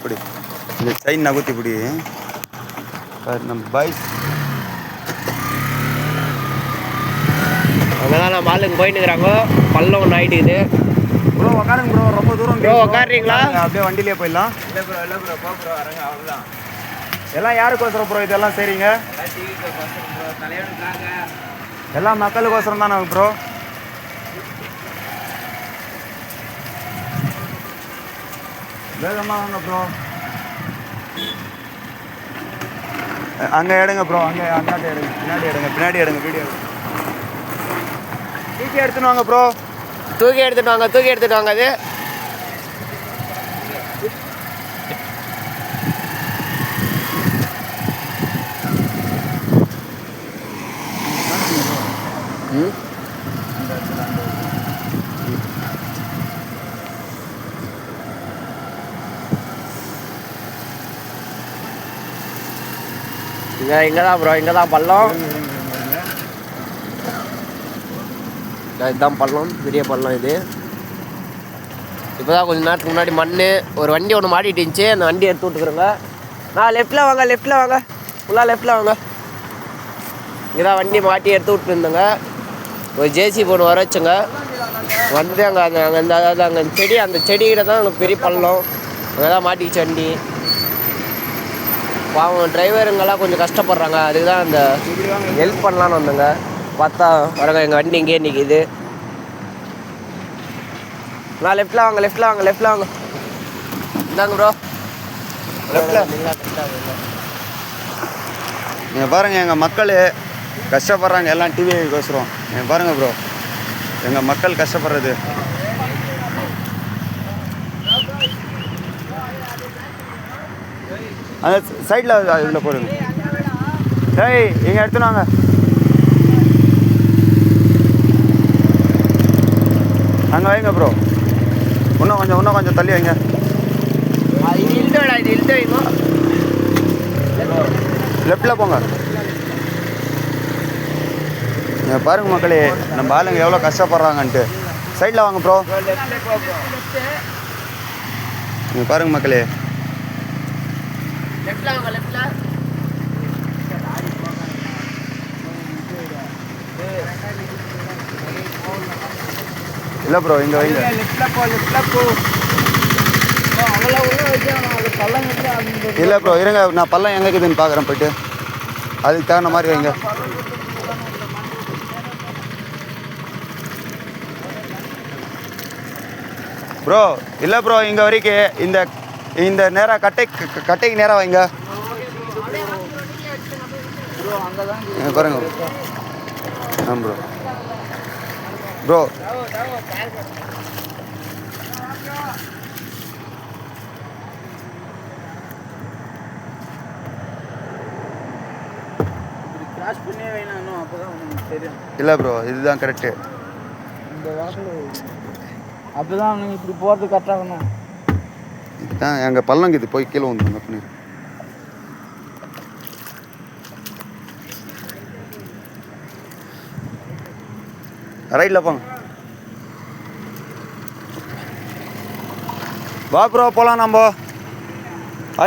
இப்படி இந்த செயின் நகுத்தி இப்படி நம்ம பாய்ஸ் அங்கதான் நம்ம ஆளுங்க போயிட்டு இருக்கிறாங்க. பள்ளம் ஒன்று ஆகிட்டுக்குது. ப்ரோ உட்காருங்க ப்ரோ, ரொம்ப தூரம் ப்ரோ உட்காருறீங்களா? அப்படியே வண்டியிலே போயிடலாம். இல்லை ப்ரோ போ ப்ரோ வரங்க அவ்வளோதான். எல்லாம் யாருக்கோசரம் ப்ரோ இதெல்லாம் சரிங்க? ப்ரோ தலைவனுக்காக எல்லாம் மக்களுக்கோசரம் தானே ப்ரோ. வேகமாக வாங்க ப்ரோ. அங்கே எடுங்க ப்ரோ, அங்கே அந்தாண்ட எடுங்க, பின்னாடி எடுங்க, பின்னாடி எடுங்க, வீடியோ தூக்கி எடுத்துன்னு வாங்க ப்ரோ. தூக்கி எடுத்துட்டு வாங்க, தூக்கி எடுத்துட்டு வாங்க. அது இங்கே தான் ப்ரோ, இங்கே தான் பள்ளம். இதுதான் பள்ளம், பெரிய பள்ளம் இது. இப்போ தான் கொஞ்சம் நேரத்துக்கு முன்னாடி மண் ஒரு வண்டி ஒன்று மாட்டிட்டு இருந்துச்சு. அந்த வண்டி எடுத்து விட்டுக்குறோங்க. நான் லெஃப்டில் வாங்க, லெஃப்டில் வாங்க, ஃபுல்லாக லெஃப்டில் வாங்க. இங்கே தான் வண்டி மாட்டி எடுத்து விட்டுருந்தோங்க. ஒரு ஜேசிபி ஒன்று வர வச்சுங்க. வந்து அங்கே அங்கே செடி, அந்த செடிக்கிட்ட தான் அங்கே பெரிய பள்ளம். அங்கே தான் மாட்டிக்கிச்சு வண்டி. பாவம் டிரைவருங்கெல்லாம் கொஞ்சம் கஷ்டப்படுறாங்க. அதுக்கு தான் அந்த ஹெல்ப் பண்ணலான்னு வந்தோங்க. பார்த்தா வரங்க எங்கள் வண்டி இங்கேயே நிற்கிது. நான் லெஃப்டில் வாங்க, லெஃப்டில் வாங்க, லெஃப்டில் வாங்க. இந்தாங்க ப்ரோ, லெஃப்டில் நீங்கள் பாருங்கள். எங்கள் மக்கள் கஷ்டப்படுறாங்க எல்லாம் டிவிக்கோசரம். நீங்கள் பாருங்கள் ப்ரோ, எங்கள் மக்கள் கஷ்டப்படுறது. அந்த சைடில் இதில் போடுங்க. சரி இங்கே எடுத்துன்னு வாங்க. அங்கே வைங்க ப்ரோ. இன்னும் கொஞ்சம் தள்ளி வைங்க. இது இழுத்து இது இழுத்து வைங்க. லெஃப்டில் போங்க. நீங்கள் பாருங்கள் மக்களே, நம்ம ஆளுங்க எவ்வளோ கஷ்டப்படுறாங்கன்ட்டு. சைடில் வாங்க ப்ரோ. நீங்கள் பாருங்கள் மக்களே. லெஃப்டில் வாங்க, லெஃப்டில். இல்லை ப்ரோ, இங்கே வைங்க. இல்லை ப்ரோ இருங்க, நான் பள்ளம் எங்கே இருக்குதுன்னு பார்க்குறேன் போய்ட்டு. அதுக்கு தகுந்த மாதிரி வைங்க. ப்ரோ இல்லை ப்ரோ, இங்கே வரைக்கும் இந்த நேராக கட்டைக்கு நேராக வைங்க. பாருங்க ஆ ப்ரோ. ப்ரோ இல்லை ப்ரோ, இதுதான் கரெக்டு. இந்த வாக்கில் அப்போ தான் அவனுங்க இப்படி போகிறது கரெக்டாகணும். இதுதான் எங்கள் பள்ளங்க. இது போய் கீழே வந்துடுங்க பண்ணி. ரைட்டில் போங்க. வா ப்ரோ போகலாம் நம்ம.